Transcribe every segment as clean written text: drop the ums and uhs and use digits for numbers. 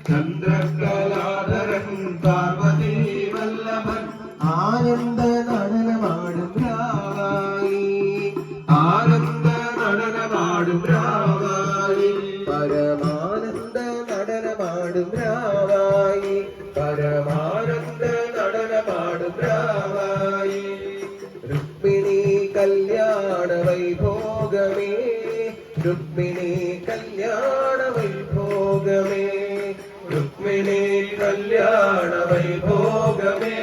ചന്ദ്രകലാധരൻ പാർവതി വല്ലഭൻ ആനന്ദ നടനമാടും രാവായി ആനന്ദ നടനമാടും രാവായി പരമാനന്ദ നടനമാടും രാവായി പരമാനന്ദ നടനമാടും രാവായി രുക്മിണി കല്യാണ വൈഭോഗമേ രുക്മിണി കല്യാണ വൈഭോഗമേ രുക്മിണി കല്യാണ വൈഭോഗമേ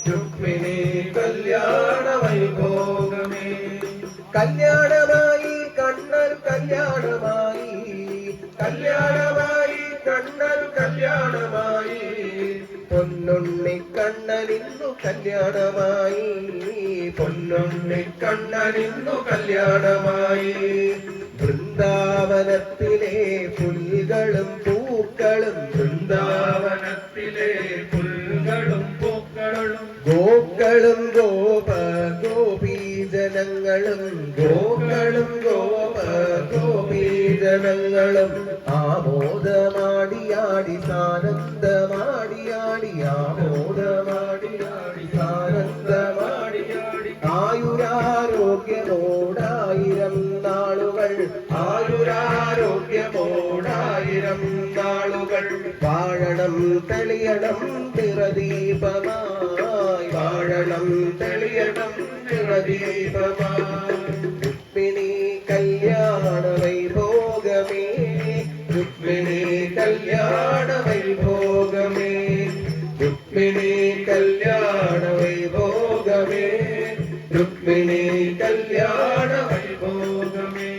രുക്മിണി കല്യാണ വൈഭോഗമേ കല്യാണമായി കണ്ണർ കല്യാണമായി കല്യാണമായി കണ്ണർ കല്യാണമായി പൊന്നുണ്ണി കണ്ണനിന്നു കല്യാണമായി പൊന്നുണ്ണി കണ്ണനിന്നു കല്യാണമായി വൃന്ദാവനത്തിലെ പുൽകളും പൂക്കളും വൃന്ദാവനത്തിലെ പുൽകളും പൂക്കളും ഗോക്കളും ഗോപ ഗോപീജനങ്ങളും ഗോക്കളും ഗോപ ഗോപീജനങ്ങളും ആമോദമാടിയാടി സാനന്ദമാടിയാടി ആമോദമാടിയാടി സാനന്ദമാടിയാടി ആയുരാരോഗ്യമോടായിരം നാളുകൾ ആയുരാരോഗ്യമോടായിരം നാളുകൾ വാഴണം തെളിയണം നിറദീപമായി വാഴണം തെളിയണം നിറദീപമായി രുക്മിണി കല്യാണ വൈഭോഗമേ രുക്മിണി കല്യാണ വൈഭോഗമേ രുക്മിണി കല്യാണ വൈഭോഗമേ രുക്മിണി കല്യാണ വൈഭോഗമേ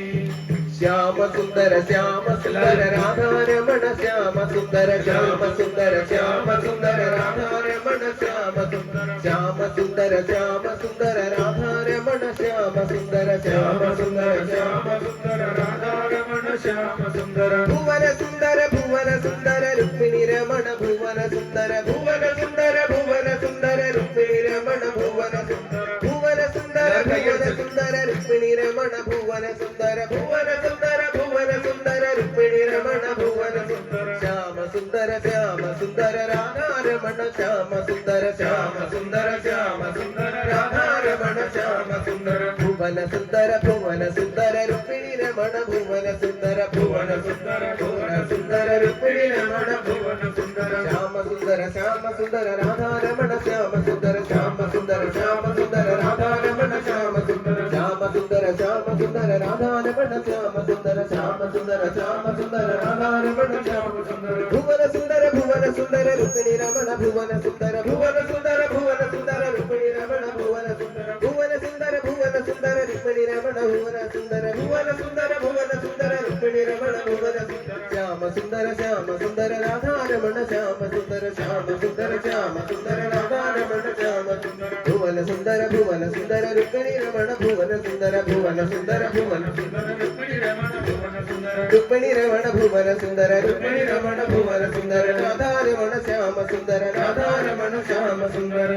ശ്യാമസുന്ദര ശ്യാമസുന്ദര രാധാരമണ ശ്യാമസുന്ദര ശ്യാമസുന്ദര ശ്യാമസുന്ദര രാധാരമണ ശ്യാമസുന്ദര ശ്യാമസുന്ദര ശ്യാമസുന്ദര രാധാരമണ ശ്യാമസുന്ദര ശ്യാമസുന്ദര ശ്യാമസുന്ദര രാധാരമണ ശ്യാമസുന്ദര ഭുവന സുന്ദര ഭുവന സുന്ദര രുക്മിണി രമണ ഭുവന സുന്ദര ഭുവന സുന്ദര ഭുവന സുന്ദര രുക്മിണി രമണ ഭുവന സുന്ദര ഭുവന സുന്ദര ഭുവന സുന്ദര രുക്മിണി രമണ ഭുവന സുന്ദര ഭുവന സുന്ദര ഭുവന സുന്ദര രുക്മിണി രമണ ഭുവന സുന്ദര ശ്യാമ സുന്ദര ശ്യാമ സുന്ദര രാധാരമണ ശ്യാമ സുന്ദര ശ്യാമ സുന്ദര ശ്യാമ സുന്ദര രാധാരമണ ശ്യാമ സുന്ദര ഭുവന സുന്ദര ഭുവന സുന്ദര രുക്മിണി രമണ ഭുവന സുന്ദര ഭുവന സുന്ദര ഭുവന സുന്ദര രുക്മിണി രമണ ഭുവന സുന്ദര ശ്യാമ സുന്ദര ശ്യാമ സുന്ദര രാധാരമണ ശ്യാമ സുന്ദര ശ്യാമ സുന്ദര ശ്യാമ സുന്ദര രാധാരമണ ശ്യാമ സുന്ദര ശ്യാമ സുന്ദര ശ്യാമ സുന്ദര രാധാരമണ ശ്യാമ സുന്ദര ശ്യാമ സുന്ദര ശ്യാമ സുന്ദര രാധാരമണ ശ്യാമ സുന്ദര ഭുവന സുന്ദര ഭുവന സുന്ദര രുക്മിണി രമണ ഭുവന സുന്ദര ഭുവന സുന്ദര ഭുവന സുന്ദര രുക്മിണി രമണ ഭുവന സുന്ദര ഭുവന സുന്ദര ഭുവന സുന്ദര രുക്മിണി രമണ ഭുവന സുന്ദര ഭുവന സുന്ദര ഭുവന സുന്ദര രുക്മിണി രമണ ഭുവന സുന്ദര ശ്യാമ സുന്ദര ശ്യാമ സുന്ദര രാധാരമണ ശ്യാമ സുന്ദര ശ്യാമ സുന്ദര ശ്യാമ സുന്ദര രാധാരമണ ശ്യാമ സുന്ദര ഭുവന സുന്ദര ഭുവന സുന്ദര രുക്മിണി രമണ ഭുവന സുന്ദര ഭുവന സുന്ദര ഭുവന സുന്ദര രുക്മിണി രമണ ഭുവന സുന്ദര രുക്മിണി രമണ ഭുവന സുന്ദര രുക്മിണി രമണ ഭുവന സുന്ദര രാധാരമണ ശ്യാമ സുന്ദര രാധാരമണ ശ്യാമ സുന്ദര